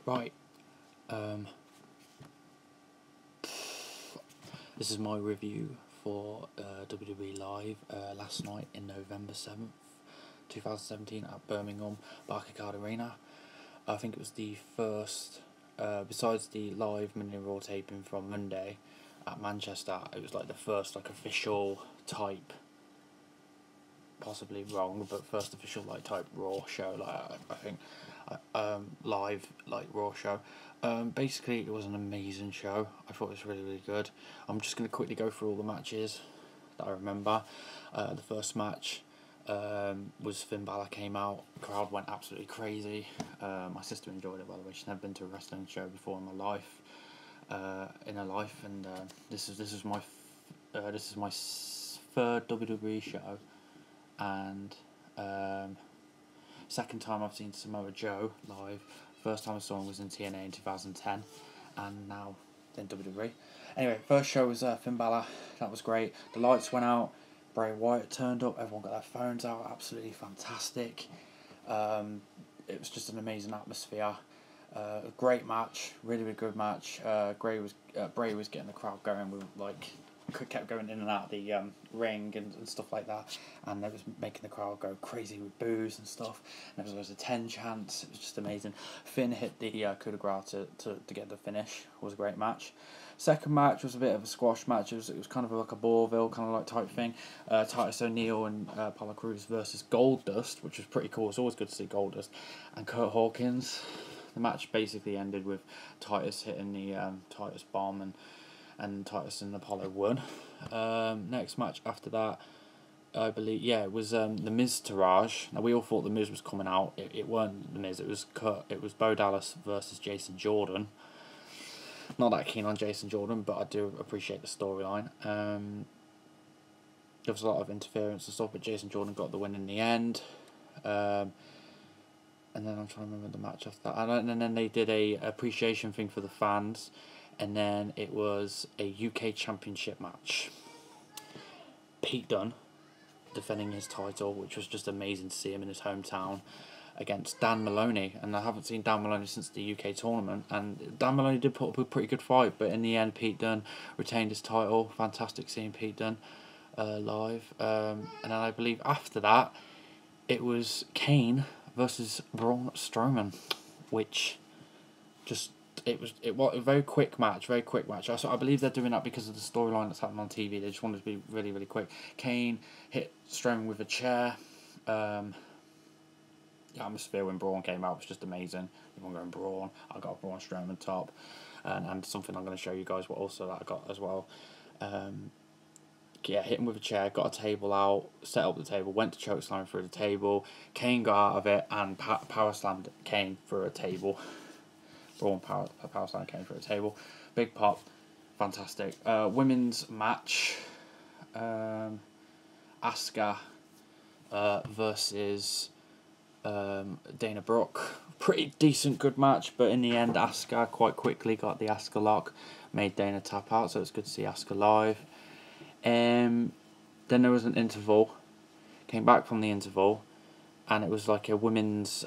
Right, this is my review for WWE Live last night in November 7th, 2017 at Birmingham Barclaycard Arena. I think it was the first, besides the live Monday Raw taping from Monday at Manchester, it was like the first like official type, possibly wrong, but first official like type Raw show, like I think live like Raw show. Basically it was an amazing show. I thought it was really good. I'm just going to quickly go through all the matches that I remember. The first match was Finn Balor came out. The crowd went absolutely crazy. My sister enjoyed it, by the way. She's never been to a wrestling show before in my life, and this is my third WWE show, and second time I've seen Samoa Joe live. First time I saw him was in TNA in 2010, and now in WWE. Anyway, first show was Finn Balor. That was great. The lights went out. Bray Wyatt turned up. Everyone got their phones out. Absolutely fantastic. It was just an amazing atmosphere. A great match. Really good match. Bray was getting the crowd going. We kept going in and out of the ring and stuff like that, and it was making the crowd go crazy with boos and stuff, and there was a 10 chance. It was just amazing. Finn hit the coup de grace to get the finish. It was a great match. Second match was a bit of a squash match. It was kind of like a Bourville kind of like type thing. Titus O'Neil and Apollo Crews versus Goldust, which was pretty cool. It's always good to see Goldust and Kurt Hawkins. The match basically ended with Titus hitting the Titus bomb, and Titus and Apollo won. Next match after that, I believe, it was the Miz Taraj. Now we all thought the Miz was coming out. It weren't the Miz. It was Bo Dallas versus Jason Jordan. Not that keen on Jason Jordan, but I do appreciate the storyline. There was a lot of interference and stuff, but Jason Jordan got the win in the end. And then I'm trying to remember the match after that. And then they did a appreciation thing for the fans. And then it was a UK Championship match. Pete Dunne defending his title, which was just amazing to see him in his hometown, against Dan Maloney. And I haven't seen Dan Maloney since the UK tournament. And Dan Maloney did put up a pretty good fight, but in the end, Pete Dunne retained his title. Fantastic seeing Pete Dunne live. And then I believe after that, it was Kane versus Braun Strowman, which just... It was a very quick match. I believe they're doing that because of the storyline that's happening on TV. They just wanted to be really quick. Kane hit Strowman with a chair. The atmosphere when Braun came out was just amazing. Everyone going Braun. I got a Braun Strowman top, and something I'm going to show you guys what also that I got as well. Hit him with a chair, got a table out, set up the table, went to chokeslam through the table. Kane got out of it and power slammed Kane through a table. Braun power slam Kane through a table. Big pop. Fantastic. Women's match. Asuka versus Dana Brooke. Pretty decent, good match, but in the end, Asuka quite quickly got the Asuka lock, made Dana tap out, so it's good to see Asuka live. Then there was an interval. Came back from the interval, and it was like a women's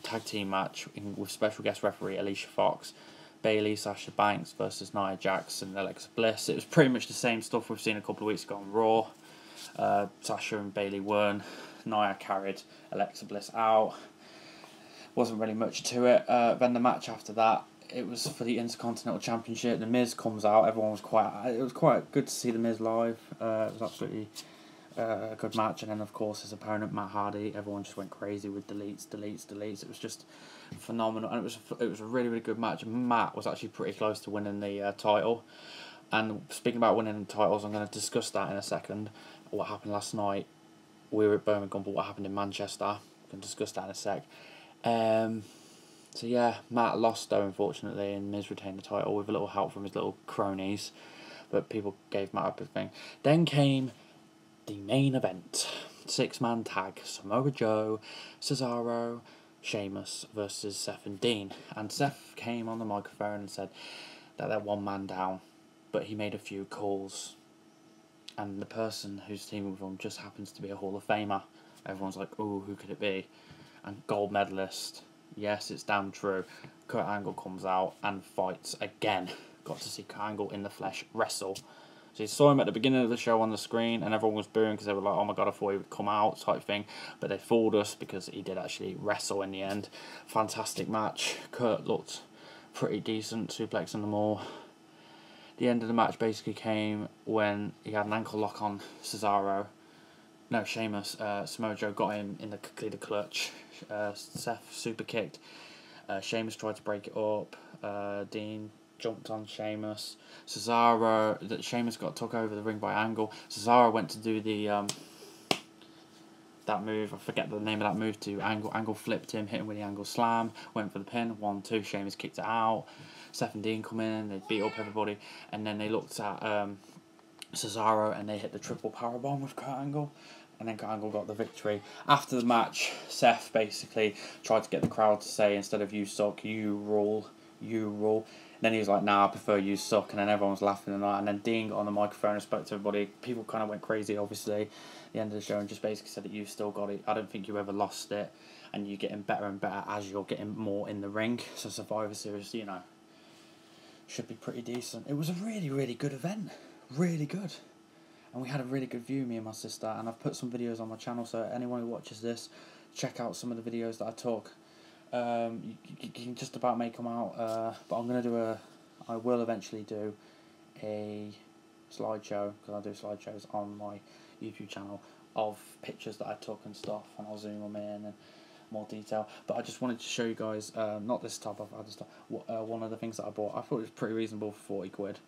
tag team match with special guest referee Alicia Fox, Bayley, Sasha Banks versus Nia Jax and Alexa Bliss. It was pretty much the same stuff we've seen a couple of weeks ago on Raw. Sasha and Bayley won. Nia carried Alexa Bliss out. Wasn't really much to it. Then the match after that, it was for the Intercontinental Championship. The Miz comes out. Everyone was it was quite good to see the Miz live. It was absolutely a good match, and then of course his opponent Matt Hardy, everyone just went crazy with deletes. It was just phenomenal, and it was a really good match. Matt was actually pretty close to winning the title, and speaking about winning the titles, I'm going to discuss that in a second. What happened last night? We were at Birmingham, but what happened in Manchester? I'm going to discuss that in a sec. So yeah, Matt lost though, unfortunately, and Miz retained the title with a little help from his little cronies, but people gave Matt up a thing. Then came the main event. 6-man tag. Samoa Joe, Cesaro, Sheamus versus Seth and Dean. And Seth came on the microphone and said that they're one man down, but he made a few calls. And the person who's teaming with him just happens to be a Hall of Famer. Everyone's like, ooh, who could it be? And gold medalist, Yes, it's damn true. Kurt Angle comes out and fights again. Got to see Kurt Angle in the flesh wrestle. So you saw him at the beginning of the show on the screen, and everyone was booing because they were like, oh my god, I thought he would come out type thing. But they fooled us because he did actually wrestle in the end. Fantastic match. Kurt looked pretty decent, suplexing them all. The end of the match basically came when he had an ankle lock on Cesaro. No, Sheamus. Samoa Joe got him in the clutch. Seth super kicked. Sheamus tried to break it up. Dean jumped on Sheamus. Sheamus got took over the ring by Angle. Cesaro went to do the that move. I forget the name of that move to Angle. Angle flipped him, hit him with the Angle slam. Went for the pin. 1-2. Sheamus kicked it out. Seth and Dean come in. They beat up everybody, and then they looked at Cesaro and they hit the triple powerbomb with Kurt Angle. And then Kurt Angle got the victory. After the match, Seth basically tried to get the crowd to say, instead of you suck, you rule, you rule. And then he was like, nah, I prefer you suck. And then everyone was laughing and that. And then Dean got on the microphone and spoke to everybody. People kind of went crazy, obviously, at the end of the show, and just basically said that you've still got it. I don't think you ever lost it. And you're getting better and better as you're getting more in the ring. So Survivor Series, you know, should be pretty decent. It was a really, really good event. Really good. And we had a really good view, me and my sister, and I've put some videos on my channel, so anyone who watches this, check out some of the videos that I took. You can just about make them out, but I will eventually do a slideshow, because I do slideshows on my YouTube channel, of pictures that I took and stuff, and I'll zoom them in and more detail. But I just wanted to show you guys, not this type of other stuff, one of the things that I bought. I thought it was pretty reasonable for 40 quid.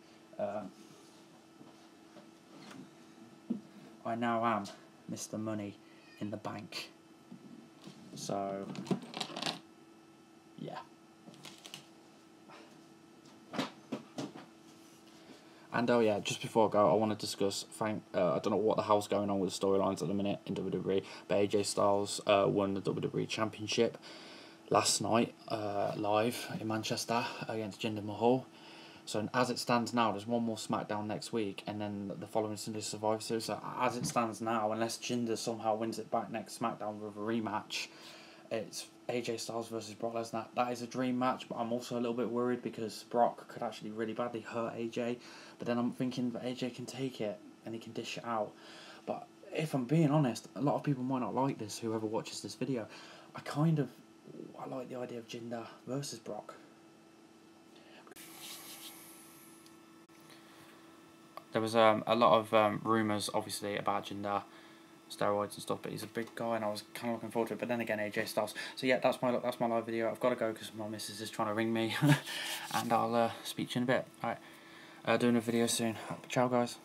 I now am Mr. Money in the Bank. So, yeah. And oh yeah, just before I go, I want to discuss. I don't know what the hell's going on with the storylines at the minute in WWE, but AJ Styles won the WWE Championship last night live in Manchester against Jinder Mahal. So as it stands now, there's one more SmackDown next week, and then the following Sunday Survivor Series. So as it stands now, unless Jinder somehow wins it back next SmackDown with a rematch, it's AJ Styles versus Brock Lesnar. That is a dream match, but I'm also a little bit worried because Brock could actually really badly hurt AJ. But then I'm thinking that AJ can take it and he can dish it out. But if I'm being honest, a lot of people might not like this, whoever watches this video. I like the idea of Jinder versus Brock. There was a lot of rumours, obviously, about Jinder, steroids and stuff, but he's a big guy, and I was kind of looking forward to it. But then again, AJ Styles. So yeah, that's my live video. I've got to go because my missus is trying to ring me, and I'll speak to you in a bit. All right, doing a video soon. Ciao, guys.